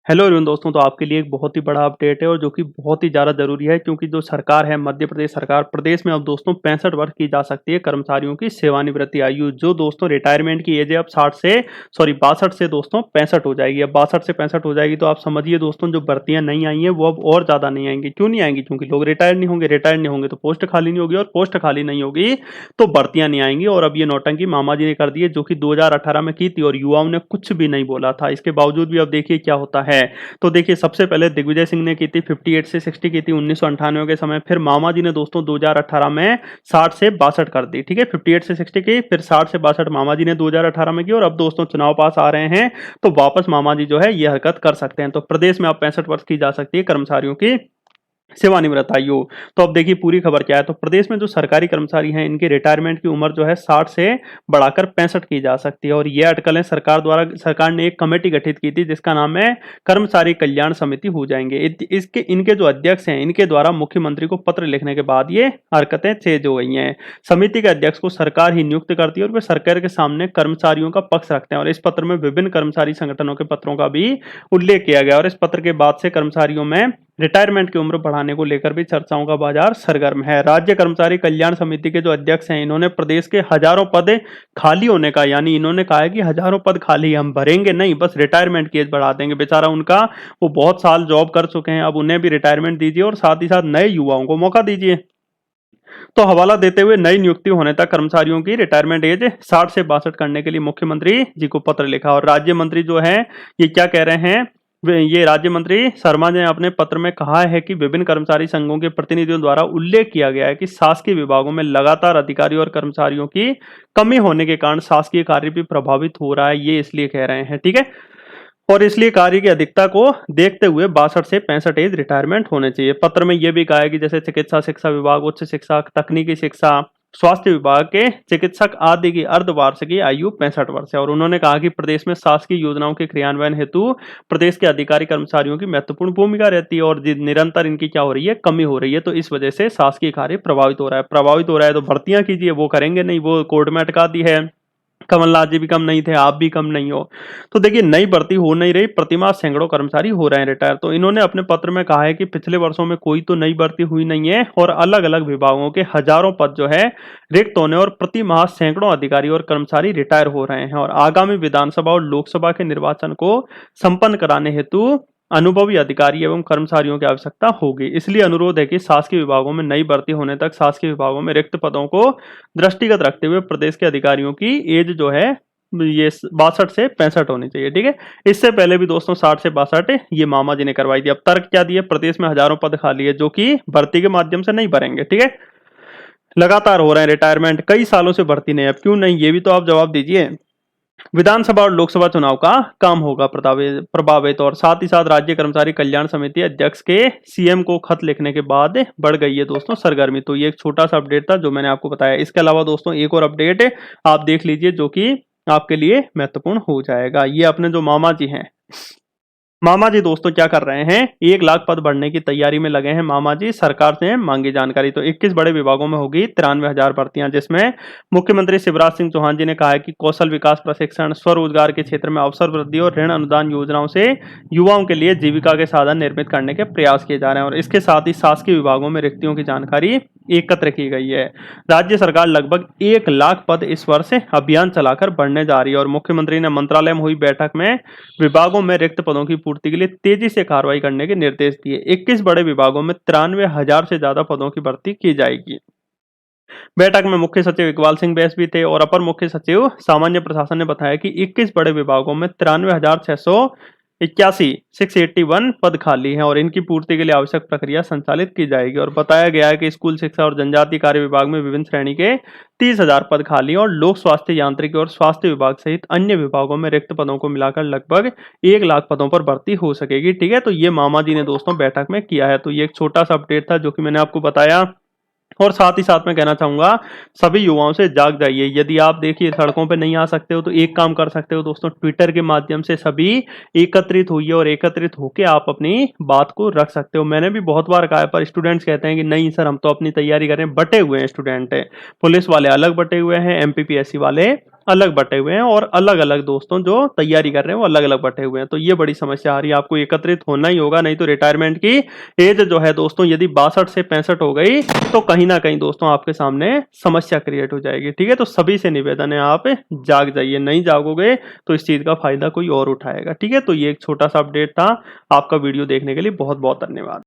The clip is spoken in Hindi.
हेलो एवरीवन दोस्तों, तो आपके लिए एक बहुत ही बड़ा अपडेट है और जो कि बहुत ही ज़्यादा ज़रूरी है क्योंकि जो सरकार है मध्य प्रदेश सरकार, प्रदेश में अब दोस्तों 65 वर्ष की जा सकती है कर्मचारियों की सेवानिवृत्ति आयु। जो दोस्तों रिटायरमेंट की एज है अब 60 से 62 से दोस्तों 65 हो जाएगी। अब 62 से 65 हो जाएगी तो आप समझिए दोस्तों जो भर्तियां नहीं आई हैं वो अब और ज़्यादा नहीं आएंगी। क्यों नहीं आएंगी? क्योंकि लोग रिटायर नहीं होंगे तो पोस्ट खाली नहीं होगी, और पोस्ट खाली नहीं होगी तो भर्तियां नहीं आएंगी। और अब ये नौटंकी मामा जी ने कर दी है जो कि 2018 में की थी और युवाओं ने कुछ भी नहीं बोला था। इसके बावजूद भी अब देखिए क्या होता है। तो देखिए सबसे पहले दिग्विजय सिंह ने की थी 58 से 60 की थी 1998 के समय। फिर मामा जी ने दोस्तों 2018 में 60 से 62 कर दी। ठीक है, 58 से 60 की, फिर 60 से 62 मामा जी ने 2018 में की। और अब दोस्तों चुनाव पास आ रहे हैं तो वापस मामा जी जो है ये हरकत कर सकते हैं। तो प्रदेश में अब 65 वर्ष की जा सकती है कर्मचारियों की सेवानिवृत्त आयु। तो अब देखिए पूरी खबर क्या है। तो प्रदेश में जो सरकारी कर्मचारी हैं इनके रिटायरमेंट की उम्र जो है 60 से बढ़ाकर 65 की जा सकती है। और ये अटकलें सरकार ने एक कमेटी गठित की थी जिसका नाम है कर्मचारी कल्याण समिति हो जाएंगे। इसके इनके जो अध्यक्ष हैं इनके द्वारा मुख्यमंत्री को पत्र लिखने के बाद ये हरकतें चेंज हो गई हैं। समिति के अध्यक्ष को सरकार ही नियुक्त करती है और वे सरकार के सामने कर्मचारियों का पक्ष रखते हैं। और इस पत्र में विभिन्न कर्मचारी संगठनों के पत्रों का भी उल्लेख किया गया। और इस पत्र के बाद से कर्मचारियों में रिटायरमेंट की उम्र बढ़ाने को लेकर भी चर्चाओं का बाजार सरगर्म है। राज्य कर्मचारी कल्याण समिति के जो अध्यक्ष हैं इन्होंने प्रदेश के हजारों पद खाली होने का, यानी इन्होंने कहा है कि हजारों पद खाली हम भरेंगे नहीं, बस रिटायरमेंट की एज बढ़ा देंगे। बेचारा उनका वो बहुत साल जॉब कर चुके हैं, अब उन्हें भी रिटायरमेंट दीजिए और साथ ही साथ नए युवाओं को मौका दीजिए। तो हवाला देते हुए नई नियुक्ति होने तक कर्मचारियों की रिटायरमेंट एज 60 से 62 करने के लिए मुख्यमंत्री जी को पत्र लिखा। और राज्य मंत्री जो है ये क्या कह रहे हैं, ये राज्य मंत्री शर्मा ने अपने पत्र में कहा है कि विभिन्न कर्मचारी संघों के प्रतिनिधियों द्वारा उल्लेख किया गया है कि शासकीय विभागों में लगातार अधिकारी और कर्मचारियों की कमी होने के कारण शासकीय कार्य भी प्रभावित हो रहा है। ये इसलिए कह रहे हैं, ठीक है। और इसलिए कार्य की अधिकता को देखते हुए 62 से 65 एज रिटायरमेंट होने चाहिए। पत्र में यह भी कहा है कि जैसे चिकित्सा शिक्षा विभाग, उच्च शिक्षा, तकनीकी शिक्षा, स्वास्थ्य विभाग के चिकित्सक आदि की अर्धवार्षिकीय आयु 65 वर्ष है। और उन्होंने कहा कि प्रदेश में शासकीय योजनाओं के क्रियान्वयन हेतु प्रदेश के अधिकारी कर्मचारियों की महत्वपूर्ण भूमिका रहती है और निरंतर इनकी क्या हो रही है, कमी हो रही है। तो इस वजह से शासकीय कार्य प्रभावित हो रहा है। तो भर्तियां कीजिए, वो करेंगे नहीं, वो कोर्ट में अटका दी है। कमलनाथ जी भी कम नहीं थे, आप भी कम नहीं हो। तो देखिए नई भर्ती हो नहीं रही, प्रतिमाह सैकड़ों कर्मचारी हो रहे हैं रिटायर। तो इन्होंने अपने पत्र में कहा है कि पिछले वर्षों में कोई तो नई भर्ती हुई नहीं है और अलग अलग विभागों के हजारों पद जो है रिक्त होने और प्रति माह सैकड़ों अधिकारी और कर्मचारी रिटायर हो रहे हैं। और आगामी विधानसभा और लोकसभा के निर्वाचन को संपन्न कराने हेतु अनुभवी अधिकारी एवं कर्मचारियों की आवश्यकता होगी। इसलिए अनुरोध है कि शासकीय विभागों में नई भर्ती होने तक शासकीय विभागों में रिक्त पदों को दृष्टिगत रखते हुए प्रदेश के अधिकारियों की एज जो है ये 62 से 65 होनी चाहिए। ठीक है, इससे पहले भी दोस्तों 60 से 62 ये मामा जी ने करवाई थी। अब तर्क क्या दिए, प्रदेश में हजारों पद खाली है जो कि भर्ती के माध्यम से नहीं भरेंगे। ठीक है, लगातार हो रहे हैं रिटायरमेंट, कई सालों से भर्ती नहीं, अब क्यों नहीं, ये भी तो आप जवाब दीजिए। विधानसभा और लोकसभा चुनाव का काम होगा प्रभावित। और साथ ही साथ राज्य कर्मचारी कल्याण समिति अध्यक्ष के सीएम को खत लिखने के बाद बढ़ गई है दोस्तों सरगर्मी। तो ये एक छोटा सा अपडेट था जो मैंने आपको बताया। इसके अलावा दोस्तों एक और अपडेट आप देख लीजिए जो कि आपके लिए महत्वपूर्ण हो जाएगा। ये अपने जो मामा जी हैं, मामा जी दोस्तों क्या कर रहे हैं, 1 लाख पद बढ़ने की तैयारी में लगे हैं मामा जी। सरकार से मांगी जानकारी। तो 21 बड़े विभागों में होगी 93,000 भर्तियां, जिसमें मुख्यमंत्री शिवराज सिंह चौहान जी ने कहा है कि कौशल विकास प्रशिक्षण, स्वरोजगार के क्षेत्र में अवसर वृद्धि और ऋण अनुदान योजनाओं से युवाओं के लिए जीविका के साधन निर्मित करने के प्रयास किए जा रहे हैं। और इसके साथ ही शासकीय विभागों में रिक्तियों की जानकारी एकत्र की गई है। राज्य सरकार लगभग 1 लाख पद इस वर्ष अभियान चलाकर बढ़ने जा रही है। और मुख्यमंत्री ने मंत्रालय में हुई बैठक में विभागों में रिक्त पदों की पूर्ति के लिए तेजी से कार्रवाई करने के निर्देश दिए। 21 बड़े विभागों में 93,000 से ज्यादा पदों की भर्ती की जाएगी। बैठक में मुख्य सचिव इकबाल सिंह बैस भी थे और अपर मुख्य सचिव सामान्य प्रशासन ने बताया कि 21 बड़े विभागों में 93,681 681 पद खाली हैं और इनकी पूर्ति के लिए आवश्यक प्रक्रिया संचालित की जाएगी। और बताया गया है कि स्कूल शिक्षा और जनजातीय कार्य विभाग में विभिन्न श्रेणी के 30,000 पद खाली हैं और लोक स्वास्थ्य यांत्रिकी और स्वास्थ्य विभाग सहित अन्य विभागों में रिक्त पदों को मिलाकर लगभग 1 लाख पदों पर भर्ती हो सकेगी। ठीक है, तो ये मामा जी ने दोस्तों बैठक में किया है। तो ये एक छोटा सा अपडेट था जो कि मैंने आपको बताया। और साथ ही साथ मैं कहना चाहूंगा सभी युवाओं से जाग जाइए। यदि आप देखिए सड़कों पे नहीं आ सकते हो तो एक काम कर सकते हो दोस्तों, ट्विटर के माध्यम से सभी एकत्रित होइए और एकत्रित होके आप अपनी बात को रख सकते हो। मैंने भी बहुत बार कहा है पर स्टूडेंट्स कहते हैं कि नहीं सर हम तो अपनी तैयारी कर रहे हैं। बटे हुए हैं स्टूडेंट है, पुलिस वाले अलग बटे हुए हैं, एमपीपीएससी वाले अलग बटे हुए हैं और अलग-अलग दोस्तों जो तैयारी कर रहे हैं वो अलग-अलग बटे हुए हैं। तो ये बड़ी समस्या आ रही है, आपको एकत्रित होना ही होगा, नहीं तो रिटायरमेंट की एज जो है दोस्तों यदि 62 से 65 हो गई तो कहीं न कहीं दोस्तों आपके सामने समस्या क्रिएट हो जाएगी। ठीक है? तो सभी से निवेदन है आप जाग जाइए, नहीं जागोगे तो इस चीज़ का फ़ायदा कोई और उठाएगा। ठीक है? तो ये एक छोटा-सा अपडेट था। आपका वीडियो देखने के लिए बहुत-बहुत धन्यवाद।